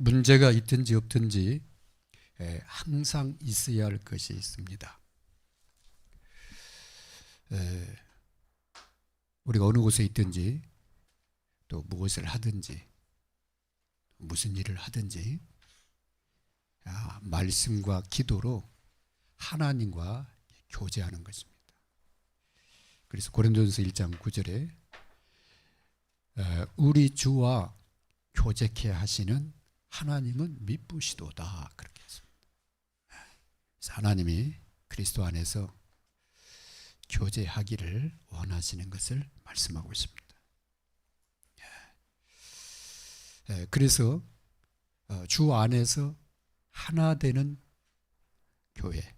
문제가 있든지 없든지 항상 있어야 할 것이 있습니다. 우리가 어느 곳에 있든지 또 무엇을 하든지 무슨 일을 하든지 말씀과 기도로 하나님과 교제하는 것입니다. 그래서 고린도전서 1장 9절에 우리 주와 교제케 하시는 하나님은 미쁘시도다 그렇게 했습니다. 그래서 하나님이 그리스도 안에서 교제하기를 원하시는 것을 말씀하고 있습니다. 그래서 주 안에서 하나 되는 교회,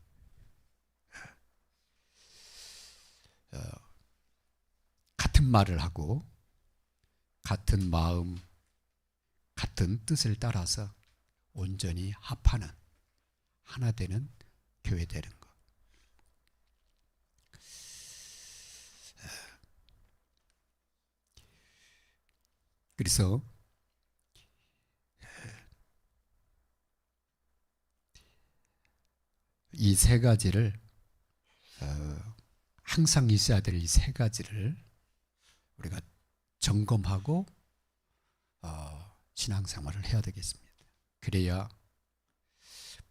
같은 말을 하고 같은 마음, 같은 뜻을 따라서 온전히 합하는 하나 되는 교회 되는 것. 그래서 이 세 가지를 항상 있어야 될 이 세 가지를 우리가 점검하고 신앙생활을 해야 되겠습니다. 그래야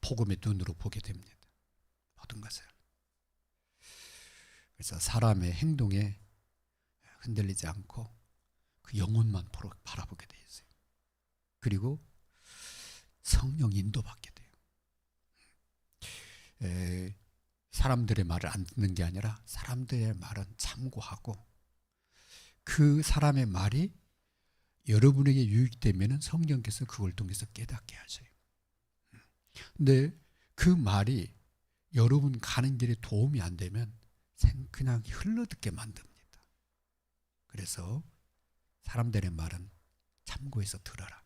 복음의 눈으로 보게 됩니다. 모든 것을. 그래서 사람의 행동에 흔들리지 않고 그 영혼만 바라보게 되어 있어요. 그리고 성령 인도받게 돼요. 사람들의 말을 안 듣는 게 아니라 사람들의 말은 참고하고 그 사람의 말이 여러분에게 유익되면 성령께서 그걸 통해서 깨닫게 하셔요. 근데 그 말이 여러분 가는 길에 도움이 안 되면 그냥 흘러듣게 만듭니다. 그래서 사람들의 말은 참고해서 들어라.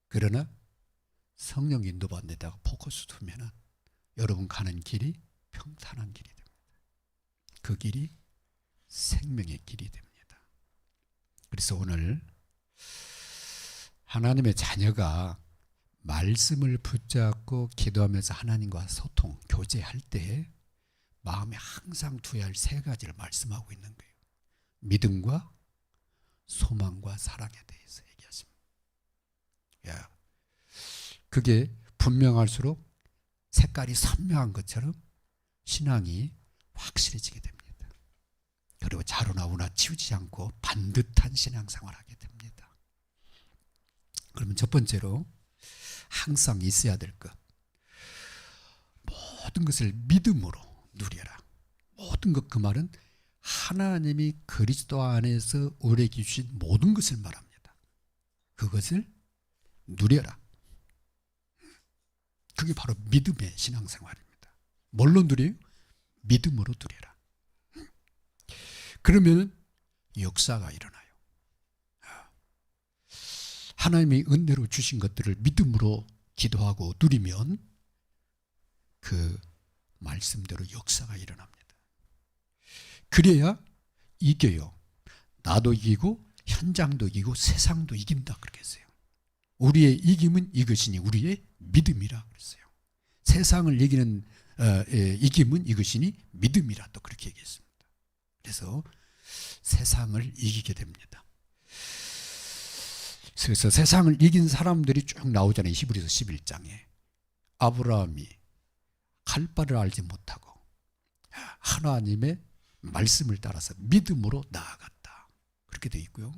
그러나 성령 인도받는 데다가 포커스 두면은 여러분 가는 길이 평탄한 길이 됩니다. 그 길이 생명의 길이 됩니다. 그래서 오늘 하나님의 자녀가 말씀을 붙잡고 기도하면서 하나님과 소통, 교제할 때 마음에 항상 두어야 할 세 가지를 말씀하고 있는 거예요. 믿음과 소망과 사랑에 대해서 얘기하십니다. 그게 분명할수록 색깔이 선명한 것처럼 신앙이 확실해지게 됩니다. 그리고 자루나 우나 치우지 않고 반듯한 신앙생활을 하게 됩니다. 그러면 첫 번째로 항상 있어야 될 것. 모든 것을 믿음으로 누려라. 모든 것, 그 말은 하나님이 그리스도 안에서 우리에게 주신 모든 것을 말합니다. 그것을 누려라. 그게 바로 믿음의 신앙생활입니다. 뭘로 누려요? 믿음으로 누려라. 그러면 역사가 일어나요. 하나님이 은혜로 주신 것들을 믿음으로 기도하고 누리면 그 말씀대로 역사가 일어납니다. 그래야 이겨요. 나도 이기고 현장도 이기고 세상도 이긴다 그렇게 했어요. 우리의 이김은 이것이니 우리의 믿음이라 그랬어요. 세상을 이기는 이김은 이것이니 믿음이라 또 그렇게 얘기했습니다. 그래서 세상을 이기게 됩니다. 그래서 세상을 이긴 사람들이 쭉 나오잖아요. 히브리서 11장에 아브라함이 갈 바를 알지 못하고 하나님의 말씀을 따라서 믿음으로 나아갔다 그렇게 되어 있고요.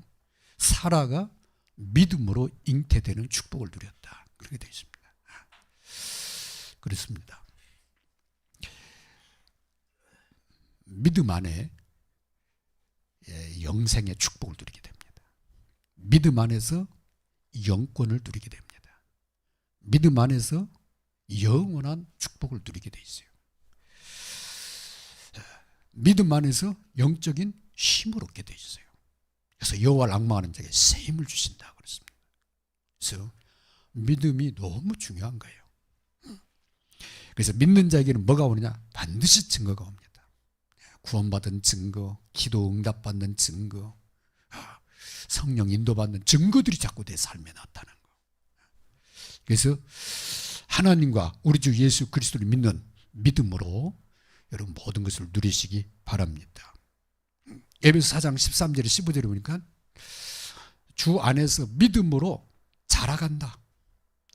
사라가 믿음으로 잉태되는 축복을 누렸다 그렇게 되어 있습니다. 그렇습니다. 믿음 안에 영생의 축복을 누리게 됩니다. 믿음 안에서 영권을 누리게 됩니다. 믿음 안에서 영원한 축복을 누리게 돼 있어요. 믿음 안에서 영적인 힘을 얻게 돼 있어요. 그래서 여호와를 앙망하는 자에게 새 힘을 주신다 그랬습니다. 그래서 믿음이 너무 중요한 거예요. 그래서 믿는 자에게는 뭐가 오느냐? 반드시 증거가 옵니다. 구원받은 증거, 기도 응답받는 증거, 성령 인도받는 증거들이 자꾸 내 삶에 나타나는 거. 그래서 하나님과 우리 주 예수 그리스도를 믿는 믿음으로 여러분 모든 것을 누리시기 바랍니다. 에베소 4장 13절에 15절에 보니까 주 안에서 믿음으로 자라간다.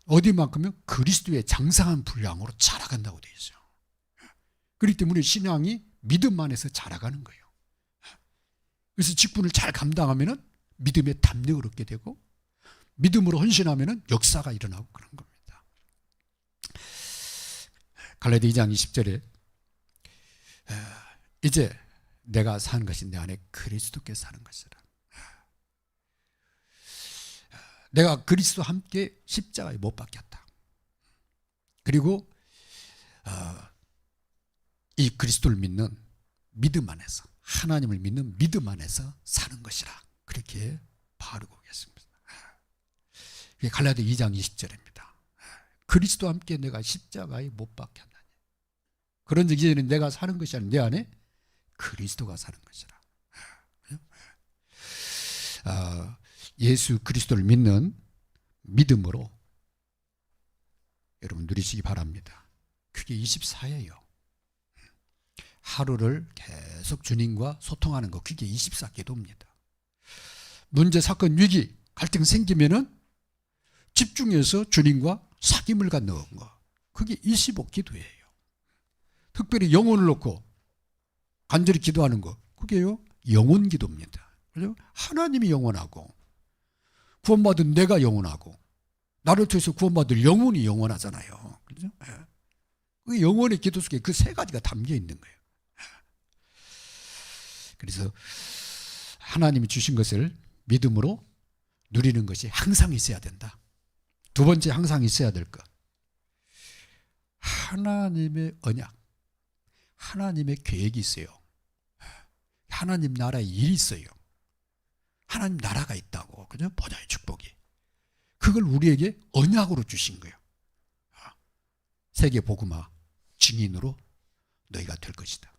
어디만큼은 그리스도의 장성한 분량으로 자라간다고 되어 있어요. 그렇기 때문에 신앙이 믿음 안에서 자라가는 거예요. 그래서 직분을 잘 감당하면 믿음의 담력을 얻게 되고 믿음으로 헌신하면 역사가 일어나고 그런 겁니다. 갈라디아 2장 20절에 이제 내가 사는 것이 내 안에 그리스도께 사는 것이라. 내가 그리스도와 함께 십자가에 못 박혔다. 그리고 이 그리스도를 믿는 믿음 안에서, 하나님을 믿는 믿음 안에서 사는 것이라. 그렇게 바르고 계십니다. 갈라디아 2장 20절입니다. 그리스도와 함께 내가 십자가에 못 박혔나니. 그런 즉 이제는 내가 사는 것이 아니라 내 안에 그리스도가 사는 것이라. 예수 그리스도를 믿는 믿음으로 여러분 누리시기 바랍니다. 그게 24예요. 하루를 계속 주님과 소통하는 거, 그게 24기도입니다. 문제, 사건, 위기, 갈등 생기면은 집중해서 주님과 사귐을 갖는 거, 그게 25기도예요. 특별히 영혼을 놓고 간절히 기도하는 거, 그게요 영혼 기도입니다. 그죠? 하나님이 영원하고 구원받은 내가 영원하고 나를 통해서 구원받을 영혼이 영원하잖아요. 그죠? 그 영혼의 기도 속에 그 세 가지가 담겨 있는 거예요. 그래서 하나님이 주신 것을 믿음으로 누리는 것이 항상 있어야 된다. 두 번째, 항상 있어야 될 것, 하나님의 언약, 하나님의 계획이 있어요. 하나님 나라의 일이 있어요. 하나님 나라가 있다고, 그죠? 보좌의 축복이. 그걸 우리에게 언약으로 주신 거예요. 세계 복음화 증인으로 너희가 될 것이다.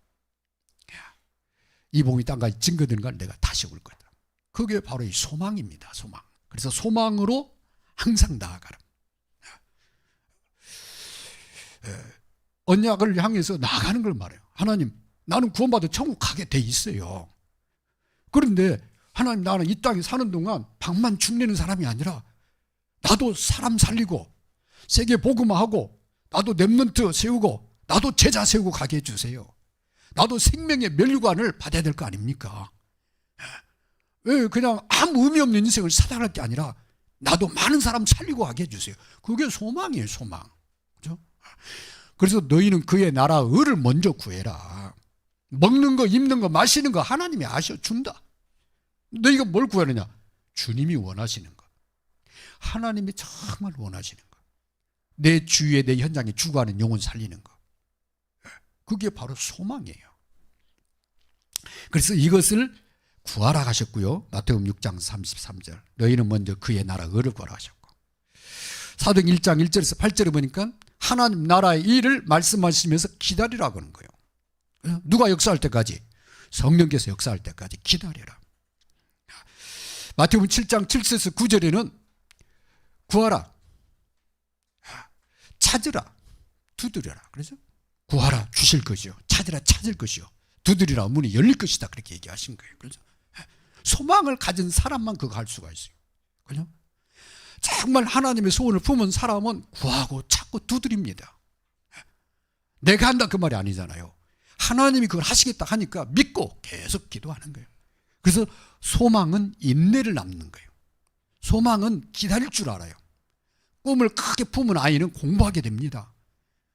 이 복음이 땅까지 증거되는 걸 내가 다시 올 거다. 그게 바로 이 소망입니다. 소망. 그래서 소망으로 항상 나아가라. 언약을 향해서 나아가는 걸 말해요. 하나님, 나는 구원받아 천국 가게 돼 있어요. 그런데 하나님, 나는 이 땅에 사는 동안 방만 축내는 사람이 아니라 나도 사람 살리고 세계 복음화하고 나도 렘넌트 세우고 나도 제자 세우고 가게 해주세요. 나도 생명의 면류관을 받아야 될 거 아닙니까? 왜 그냥 아무 의미 없는 인생을 살아갈 게 아니라 나도 많은 사람 살리고 가게 해주세요. 그게 소망이에요, 소망. 그죠? 그래서 너희는 그의 나라 의를 먼저 구해라. 먹는 거, 입는 거, 마시는 거 하나님이 아셔 준다. 너희가 뭘 구하느냐? 주님이 원하시는 것. 하나님이 정말 원하시는 것. 내 주위에, 내 현장에 죽어가는 영혼 살리는 것. 그게 바로 소망이에요. 그래서 이것을 구하라 하셨고요. 마태복음 6장 33절. 너희는 먼저 그의 나라 의를 구하라 하셨고. 사도행 1장 1절에서 8절에 보니까 하나님 나라의 일을 말씀하시면서 기다리라고 하는 거예요. 누가 역사할 때까지? 성령께서 역사할 때까지 기다려라. 마태복음 7장 7절에서 9절에는 구하라, 찾으라, 두드려라. 그래서 구하라, 주실 것이요. 찾으라, 찾을 것이요. 두드리라, 문이 열릴 것이다. 그렇게 얘기하신 거예요. 그래서 소망을 가진 사람만 그거 할 수가 있어요. 그죠? 정말 하나님의 소원을 품은 사람은 구하고 찾고 두드립니다. 내가 한다 그 말이 아니잖아요. 하나님이 그걸 하시겠다 하니까 믿고 계속 기도하는 거예요. 그래서 소망은 인내를 낳는 거예요. 소망은 기다릴 줄 알아요. 꿈을 크게 품은 아이는 공부하게 됩니다.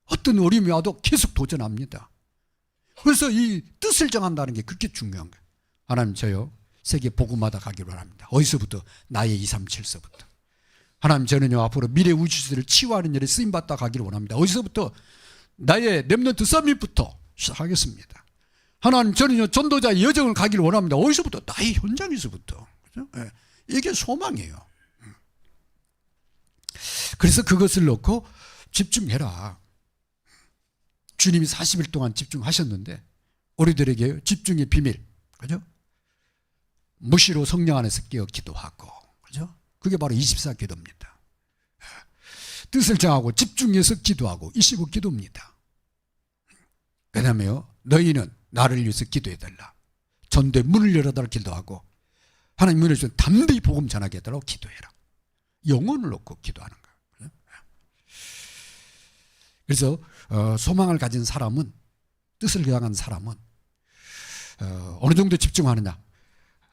어떤 어려움이 와도 계속 도전합니다. 그래서 이 뜻을 정한다는 게 그렇게 중요한 거예요. 하나님, 저요 세계 복음마다 가기로 합니다. 어디서부터? 나의 237서부터. 하나님, 저는요 앞으로 미래 우주시대를 치유하는 일에 쓰임받다 가기를 원합니다. 어디서부터? 나의 렘넌트 서밋부터 시작하겠습니다. 하나님, 저는요 전도자의 여정을 가기를 원합니다. 어디서부터? 나의 현장에서부터. 그죠? 네. 이게 소망이에요. 그래서 그것을 놓고 집중해라. 주님이 40일 동안 집중하셨는데 우리들에게 집중의 비밀, 그죠? 무시로 성령 안에서 깨어 기도하고, 그죠? 그게 바로 24기도입니다. 뜻을 정하고 집중해서 기도하고 25기도입니다. 왜냐하면 너희는 나를 위해서 기도해달라. 전도의 문을 열어달라 기도하고 하나님 문을 열어서 담대히 복음 전하게 해달라고 기도해라. 영혼을 놓고 기도하는 거예요. 그래서 소망을 가진 사람은, 뜻을 향한 사람은 어느 정도 집중하느냐,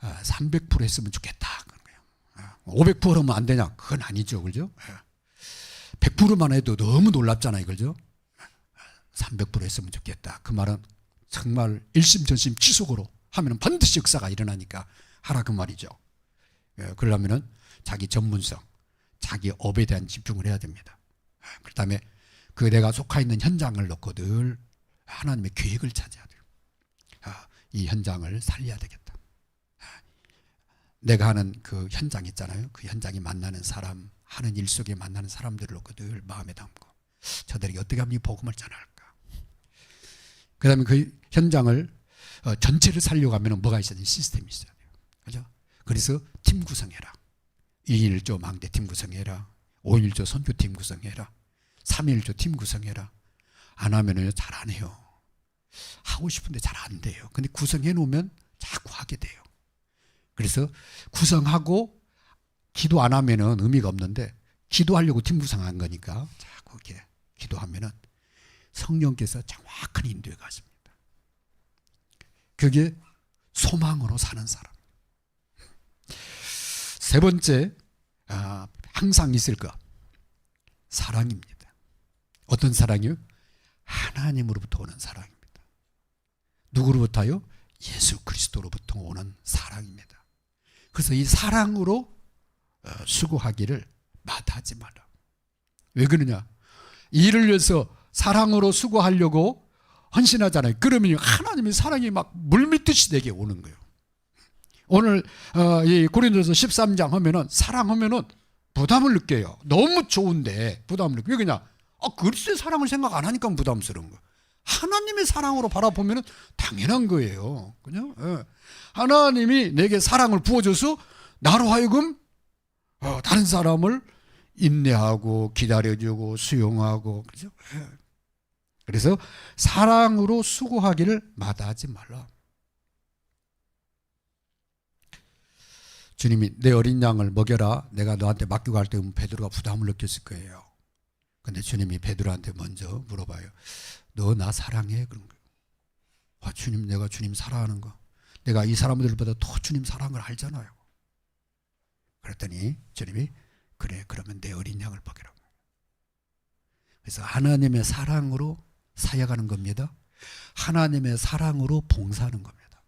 300% 했으면 좋겠다. 500%면 안 되냐? 그건 아니죠. 그죠? 100%만 해도 너무 놀랍잖아요. 그죠? 300% 했으면 좋겠다. 그 말은 정말 일심전심 지속으로 하면 반드시 역사가 일어나니까 하라 그 말이죠. 그러려면 자기 전문성, 자기 업에 대한 집중을 해야 됩니다. 그 다음에 그 내가 속해 있는 현장을 놓고 늘 하나님의 계획을 찾아야 돼요. 이 현장을 살려야 되겠다. 내가 하는 그 현장 있잖아요. 그 현장이 만나는 사람, 하는 일 속에 만나는 사람들을 놓고 늘 마음에 담고 저들에게 어떻게 하면 이 복음을 전할까. 그 다음에 그 현장을 전체를 살려고 하면 뭐가 있어야 돼요? 시스템이 있어야 돼요. 그죠? 그래서 팀 구성해라. 2인 1조 망대 팀 구성해라. 5인 1조 선교팀 구성해라. 3인 1조 팀 구성해라. 안 하면은 잘 안 해요. 하고 싶은데 잘 안 돼요. 근데 구성해 놓으면 자꾸 하게 돼요. 그래서 구성하고 기도 안 하면은 의미가 없는데, 기도하려고 팀 구성한 거니까 자꾸 이렇게 기도하면은 성령께서 정확한 인도에 가십니다. 그게 소망으로 사는 사람. 세 번째, 항상 있을 것, 사랑입니다. 어떤 사랑이요? 하나님으로부터 오는 사랑입니다. 누구로부터요? 예수 그리스도로부터 오는 사랑입니다. 그래서 이 사랑으로 수고하기를 마다하지 마라. 왜 그러냐? 이를 위해서 사랑으로 수고하려고 헌신하잖아요. 그러면 하나님의 사랑이 막 물밀듯이 내게 오는 거예요. 오늘 이 고린도서 13장 하면은 사랑하면은 부담을 느껴요. 너무 좋은데 부담을 느껴요. 왜 그러냐? 그리스도의 사랑을 생각 안 하니까 부담스러운 거예요. 하나님의 사랑으로 바라보면 당연한 거예요. 그죠? 예. 하나님이 내게 사랑을 부어줘서 나로 하여금 다른 사람을 인내하고 기다려주고 수용하고, 그죠? 예. 그래서 사랑으로 수고하기를 마다하지 말라. 주님이 내 어린 양을 먹여라 내가 너한테 맡기고 갈 때 베드로가 부담을 느꼈을 거예요. 근데 주님이 베드로한테 먼저 물어봐요. 너 나 사랑해? 그런 거예요. 주님, 내가 주님 사랑하는 거, 내가 이 사람들보다 더 주님 사랑을 알잖아요. 그랬더니 주님이 그래, 그러면 내 어린 양을 먹이라고. 그래서 하나님의 사랑으로 사역하는 겁니다. 하나님의 사랑으로 봉사하는 겁니다.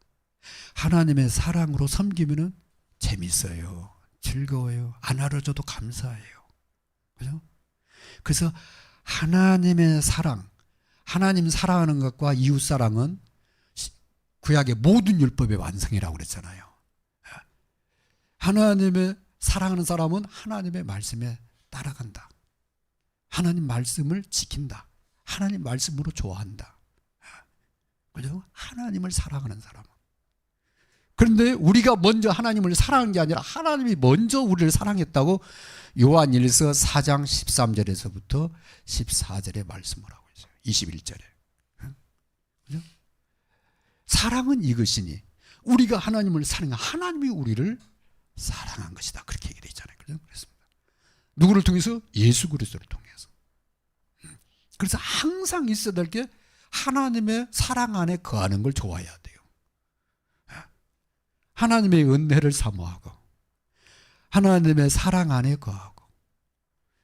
하나님의 사랑으로 섬기면은 재밌어요. 즐거워요. 안 알아줘도 감사해요. 그죠? 그래서 하나님의 사랑, 하나님 사랑하는 것과 이웃 사랑은 구약의 모든 율법의 완성이라고 그랬잖아요. 하나님의 사랑하는 사람은 하나님의 말씀에 따라간다. 하나님 말씀을 지킨다. 하나님 말씀으로 좋아한다. 그죠? 하나님을 사랑하는 사람. 그런데 우리가 먼저 하나님을 사랑한 게 아니라 하나님이 먼저 우리를 사랑했다고 요한일서 4장 13절에서부터 14절에 말씀을 하고 있어요. 21절에. 그죠? 사랑은 이것이니 우리가 하나님을 사랑한, 하나님이 우리를 사랑한 것이다. 그렇게 얘기되어 있잖아요. 그렇습니다. 누구를 통해서? 예수 그리스도를 통해서. 그래서 항상 있어야 될 게 하나님의 사랑 안에 거하는 걸 좋아해야 돼요. 하나님의 은혜를 사모하고 하나님의 사랑 안에 거하고,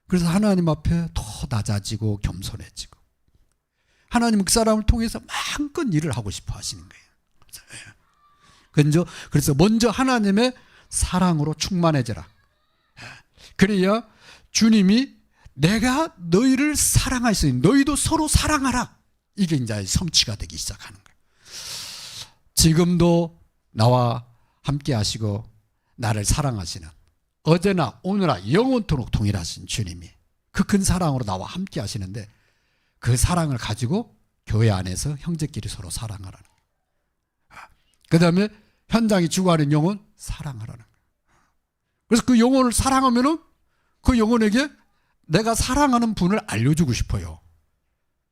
그래서 하나님 앞에 더 낮아지고 겸손해지고 하나님은 그 사람을 통해서 마음껏 일을 하고 싶어 하시는 거예요. 그래서 먼저 하나님의 사랑으로 충만해져라. 그래야 주님이 내가 너희를 사랑하시니 너희도 서로 사랑하라. 이게 이제 성취가 되기 시작하는 거예요. 지금도 나와 함께 하시고 나를 사랑하시는, 어제나 오늘나 영원토록 동일하신 주님이 그 큰 사랑으로 나와 함께 하시는데, 그 사랑을 가지고 교회 안에서 형제끼리 서로 사랑하라는 거예요. 그 다음에 현장이 죽어가는 영혼 사랑하라는 거예요. 그래서 그 영혼을 사랑하면은 그 영혼에게 내가 사랑하는 분을 알려주고 싶어요.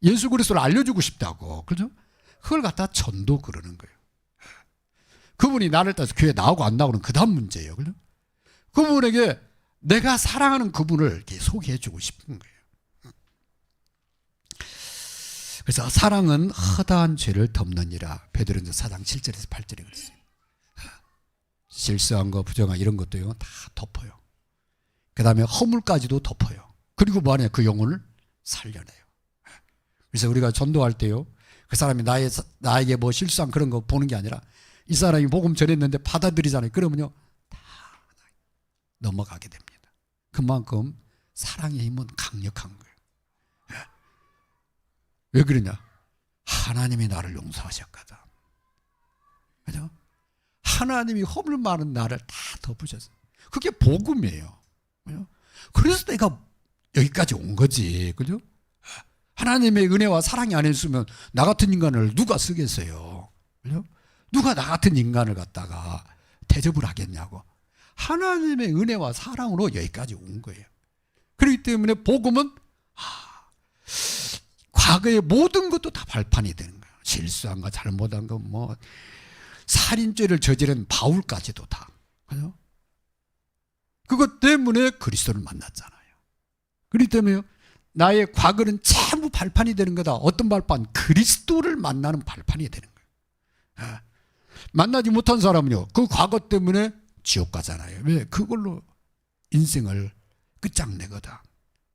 예수 그리스도를 알려주고 싶다고. 그죠? 그걸 갖다 전도 그러는 거예요. 그분이 나를 따라서 교회 나오고 안 나오는 그 다음 문제예요. 그죠? 그분에게 내가 사랑하는 그분을 이렇게 소개해주고 싶은 거예요. 그래서 사랑은 허다한 죄를 덮느니라. 베드로전서 4장 7절에서 8절에 그랬어요. 실수한 거, 부정한 이런 것도요, 다 덮어요. 그 다음에 허물까지도 덮어요. 그리고 뭐하냐, 그 영혼을 살려내요. 그래서 우리가 전도할 때요, 그 사람이 나에게 뭐 실수한 그런 거 보는 게 아니라 이 사람이 복음 전했는데 받아들이잖아요. 그러면요, 다 넘어가게 됩니다. 그만큼 사랑의 힘은 강력한 거예요. 왜 그러냐? 하나님이 나를 용서하셨거든. 그죠? 하나님이 허물 많은 나를 다 덮으셨어요. 그게 복음이에요. 그죠? 그래서 내가 여기까지 온 거지. 그죠? 하나님의 은혜와 사랑이 안 했으면 나 같은 인간을 누가 쓰겠어요? 그죠? 누가 나 같은 인간을 갖다가 대접을 하겠냐고. 하나님의 은혜와 사랑으로 여기까지 온 거예요. 그렇기 때문에 복음은 과거의 모든 것도 다 발판이 되는 거예요. 실수한 거, 잘못한 거, 뭐 살인죄를 저지른 바울까지도 다. 그죠? 그것 때문에 그리스도를 만났잖아요. 그렇기 때문에 나의 과거는 전부 발판이 되는 거다. 어떤 발판? 그리스도를 만나는 발판이 되는 거예요. 만나지 못한 사람은요, 그 과거 때문에 지옥 가잖아요. 왜? 그걸로 인생을 끝장내거든.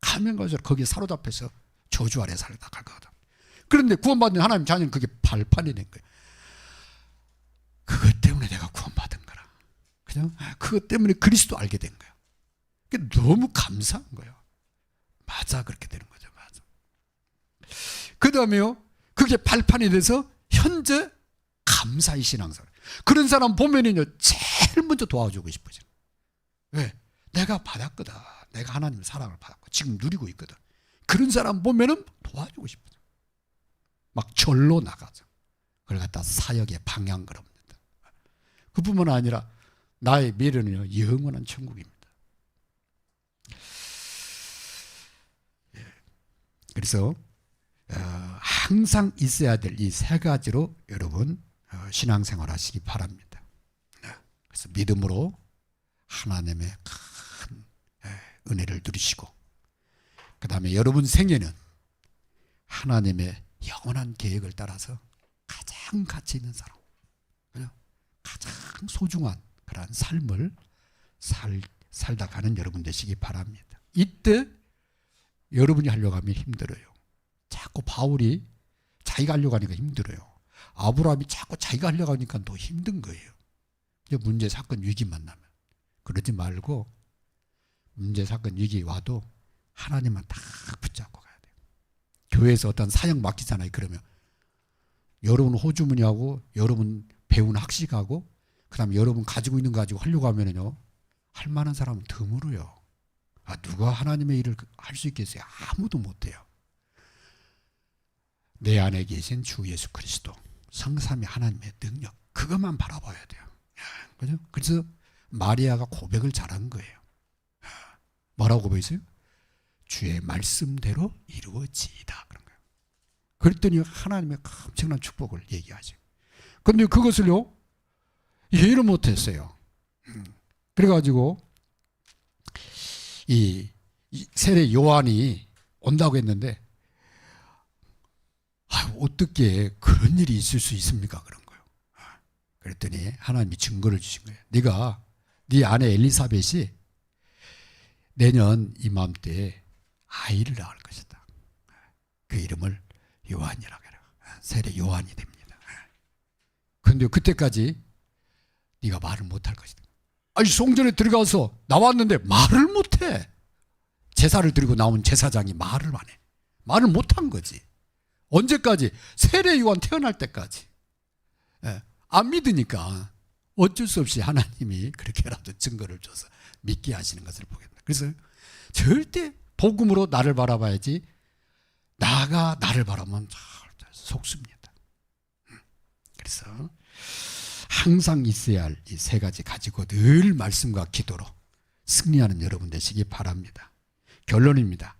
가면 갈수록 거기에 사로잡혀서 저주 아래 살다 갈 거거든. 그런데 구원받은 하나님 자녀는 그게 발판이 된 거예요. 그것 때문에 내가 구원받은 거라. 그죠? 그것 때문에 그리스도 알게 된 거예요. 그게 너무 감사한 거예요. 맞아, 그렇게 되는 거죠. 맞아. 그 다음에요, 그게 발판이 돼서 현재 감사의 신앙생활. 그런 사람 보면은요, 제일 먼저 도와주고 싶어져. 왜? 내가 받았거든. 내가 하나님의 사랑을 받았고 지금 누리고 있거든. 그런 사람 보면은 도와주고 싶어져. 막 절로 나가죠. 그걸 갖다 사역의 방향 걸어옵니다. 그뿐만 아니라 나의 미래는요, 영원한 천국입니다. 그래서 항상 있어야 될 이 세 가지로 여러분 신앙생활 하시기 바랍니다. 그래서 믿음으로 하나님의 큰 은혜를 누리시고, 그 다음에 여러분 생애는 하나님의 영원한 계획을 따라서 가장 가치 있는 사람, 가장 소중한 그러한 삶을 살다 가는 여러분 되시기 바랍니다. 이때 여러분이 하려고 하면 힘들어요. 자꾸 바울이 자기가 하려고 하니까 힘들어요. 아브라함이 자꾸 자기가 하려고 하니까 더 힘든 거예요. 문제, 사건, 위기 만나면. 그러지 말고 문제, 사건, 위기 와도 하나님만 딱 붙잡고 가야 돼요. 교회에서 어떤 사역 맡기잖아요. 그러면 여러분 호주머니하고 여러분 배운 학식하고 그다음에 여러분 가지고 있는 거 가지고 하려고 하면은요, 할 만한 사람은 드물어요. 누가 하나님의 일을 할 수 있겠어요? 아무도 못해요. 내 안에 계신 주 예수 그리스도, 성삼위 하나님의 능력, 그것만 바라봐야 돼요. 그죠? 그래서 마리아가 고백을 잘한 거예요. 뭐라고 고백했어요? 주의 말씀대로 이루어지이다. 그런 거예요. 그랬더니 하나님의 엄청난 축복을 얘기하죠. 그런데 그것을요, 이해를 못했어요. 그래가지고 이 세례 요한이 온다고 했는데, 어떻게 그런 일이 있을 수 있습니까? 그런 거예요. 그랬더니 하나님이 증거를 주신 거예요. 네가 네 아내 엘리사벳이 내년 이맘때 아이를 낳을 것이다. 그 이름을 요한이라고 해요. 세례 요한이 됩니다. 그런데 그때까지 네가 말을 못할 것이다. 아니, 성전에 들어가서 나왔는데 말을 못해. 제사를 드리고 나온 제사장이 말을 안 해. 말을 못한 거지. 언제까지? 세례 요한 태어날 때까지. 안 믿으니까 어쩔 수 없이 하나님이 그렇게라도 증거를 줘서 믿게 하시는 것을 보겠다. 그래서 절대 복음으로 나를 바라봐야지, 나가 나를 바라보면 속습니다. 그래서 항상 있어야 할 이 세 가지 가지고 늘 말씀과 기도로 승리하는 여러분 되시기 바랍니다. 결론입니다.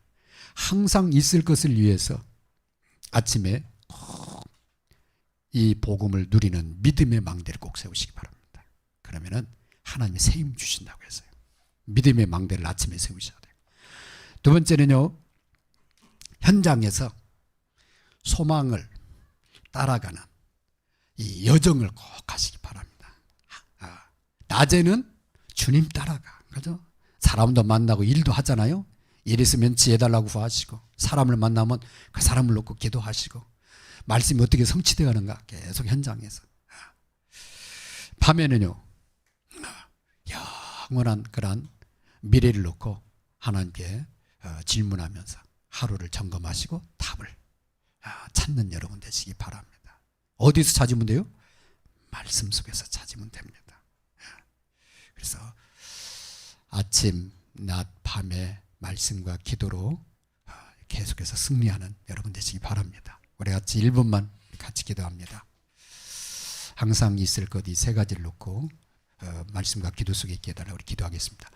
항상 있을 것을 위해서 아침에 이 복음을 누리는 믿음의 망대를 꼭 세우시기 바랍니다. 그러면은 하나님이 새 힘 주신다고 했어요. 믿음의 망대를 아침에 세우셔야 돼요. 두 번째는요, 현장에서 소망을 따라가는 이 여정을 꼭 하시기 바랍니다. 낮에는 주님 따라가, 그죠? 사람도 만나고 일도 하잖아요. 일 있으면 지혜달라고 구하시고, 사람을 만나면 그 사람을 놓고 기도하시고, 말씀이 어떻게 성취되어 가는가 계속 현장에서. 밤에는요, 영원한 그런 미래를 놓고 하나님께 질문하면서 하루를 점검하시고 답을 찾는 여러분 되시기 바랍니다. 어디서 찾으면 돼요? 말씀 속에서 찾으면 됩니다. 그래서 아침, 낮, 밤에 말씀과 기도로 계속해서 승리하는 여러분 되시기 바랍니다. 우리 같이 1분만 같이 기도합니다. 항상 있을 것 이 세 가지를 놓고 말씀과 기도 속에 있게 해달라고 우리 기도하겠습니다.